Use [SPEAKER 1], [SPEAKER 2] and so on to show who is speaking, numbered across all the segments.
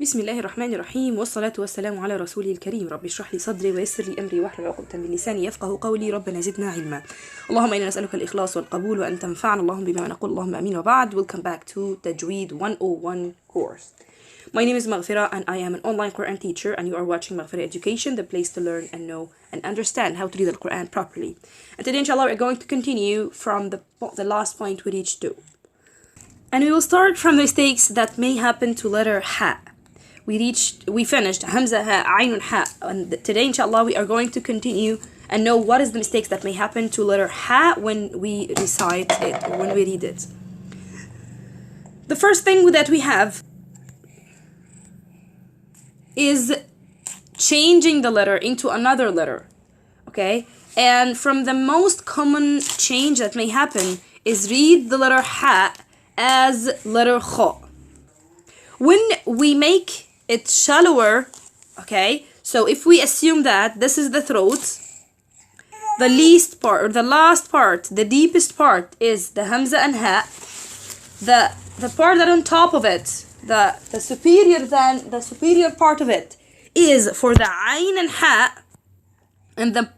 [SPEAKER 1] بسم الله الرحمن الرحيم والصلاة والسلام على رسوله الكريم. رب اشرح لي صدري ويسر لي أمري واحلل عقدة من لساني يفقه قولي. ربنا زدنا علما. اللهم إنا نسألك الإخلاص والقبول وأن تنفعنا اللهم بما نقول. اللهم آمين. وبعد. Welcome back to Tajweed 101 course. My name is Maghfira and I am an online Quran teacher, and you are watching Maghfira Education, the place to learn and know and understand how to read the Quran properly. And today inshallah we're going to continue from the last point we reached to. And we will start from the mistakes that may happen to letter Ha. We finished Hamza, Ha, Ainun, Ha, and today inshallah we are going to continue and know what is the mistakes that may happen to letter Ha when we recite it or when we read it. The first thing that we have is changing the letter into another letter, okay? And from the most common change that may happen is read the letter Ha as letter Kha. When we make it shallower, okay, so if we assume that this is the throat, the least part or the last part, the deepest part is the Hamza and Ha, the part that on top of it, the superior part of it is for the Ain and Ha, and the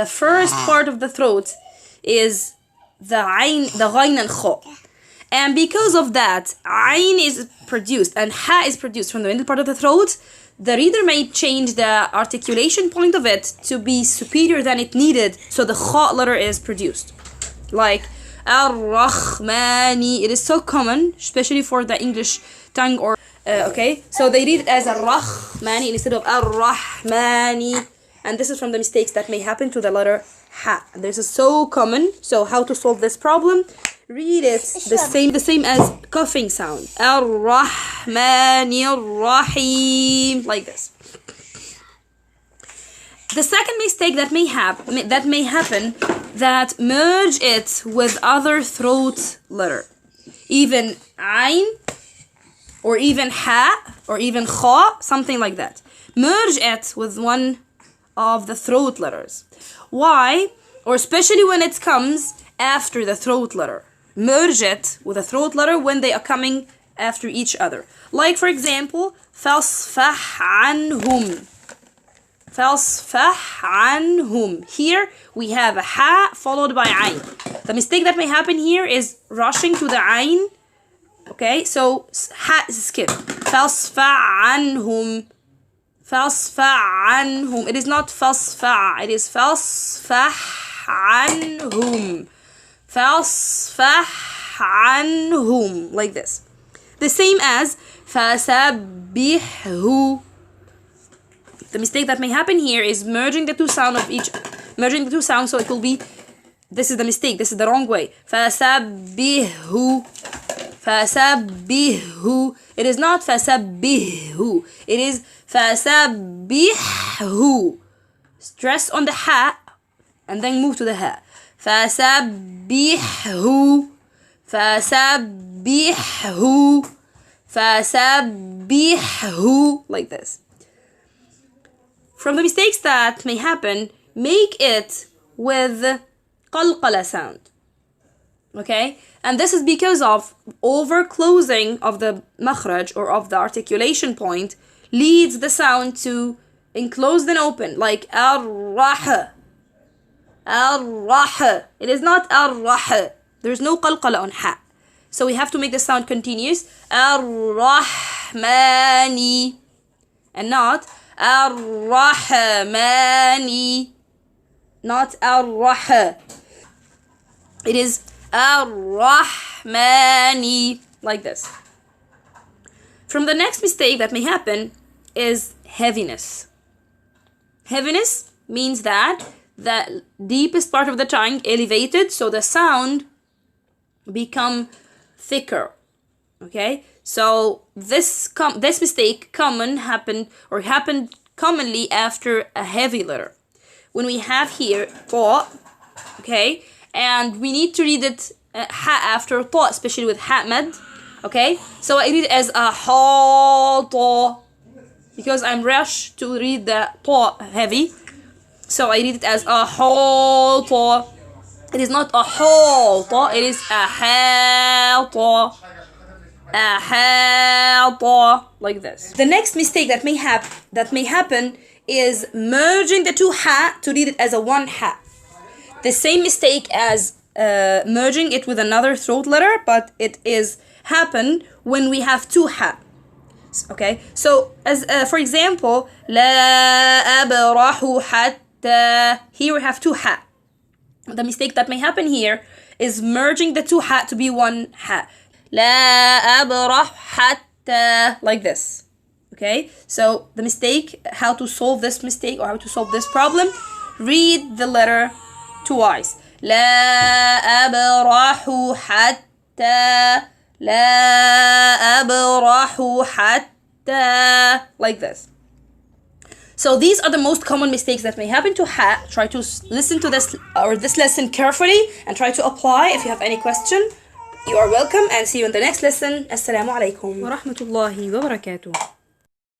[SPEAKER 1] first part of the throat is the Ghain and Kha. And because of that, Ain is produced and Ha is produced from the middle part of the throat, the reader may change the articulation point of it to be superior than it needed, so the Kha letter is produced. Like Ar-Rahmani, it is so common, especially for the English tongue, or okay, so they read it as Ar-Rahmani instead of Ar-Rahmani, and this is from the mistakes that may happen to the letter Ha. And this is so common. So how to solve this problem? Read it the same as coughing sound. Ar-Rahmanir Rahim, like this. The second mistake that may happen that merge it with other throat letter, even Ain or even Ha or even Kha, something like that. Merge it with one of the throat letters. Why? Or especially when it comes after the throat letter. Merge it with a throat letter when they are coming after each other. Like for example, فَاصْفَحْ عَنْهُمْ. فَاصْفَحْ عَنْهُمْ. Here we have a Ha followed by Ain. The mistake that may happen here is rushing to the Ain. Okay, so Ha is skipped. فَاصْفَحْ عَنْهُمْ. فَاصْفَحْ عَنْهُمْ. It is not فَاصْفَحْ, it is فَاصْفَحْ عَنْهُمْ. فَاصْفَحْ عَنْهُمْ, like this. The same as فَسَبِّحْهُ. The mistake that may happen here is merging the two sounds, so it will be, this is the mistake, this is the wrong way. فَسَبِّحْهُ. فَسَبِّحْهُ. It is not فَسَبِّحْهُ, it is فَسَبِّحْهُ. Stress on the Ha and then move to the Ha. فَسَبِّحْهُ. فَسَبِّحْهُ. فَسَبِّحْهُ, like this. From the mistakes that may happen, make it with qalqala sound. Okay? And this is because of over closing of the makhraj or of the articulation point leads the sound to enclose then open, like ar-rah. Ar-rah. It is not ar-rah. There is no qalqala on Ha. So we have to make the sound continuous. Ar-rahmani. And not ar-rahmani. Not ar-rah. It is ar-rahmani, like this. From the next mistake that may happen is heaviness. Heaviness means that the deepest part of the tongue elevated, so the sound become thicker. Okay, so this mistake happened commonly after a heavy letter. When we have here ta, okay, and we need to read it Ha after ta, especially with Ha mad. Okay, so I read it as a ha ta because I'm rushed to read the ta heavy. So I read it as a ha ta. It is not a ha ta, it is a ha ta. أحاط, like this. The next mistake that may happen is merging the two ha to read it as a one ha. The same mistake as merging it with another throat letter, but it is happen when we have two ha. Okay, so as for example, لا أبرح حتى, here we have two ha. The mistake that may happen here is merging the two ha to be one ha. لا أبرح حتى, like this. Okay, so the mistake, how to solve this mistake or how to solve this problem, read the letter twice. لا أبرح حتى, لا أبرح حتى, like this. So these are the most common mistakes that may happen to ha. Try to listen to this lesson carefully and try to apply. If you have any question, you are welcome, and see you in the next lesson. Assalamu alaikum wa rahmatullahi wa barakatuh.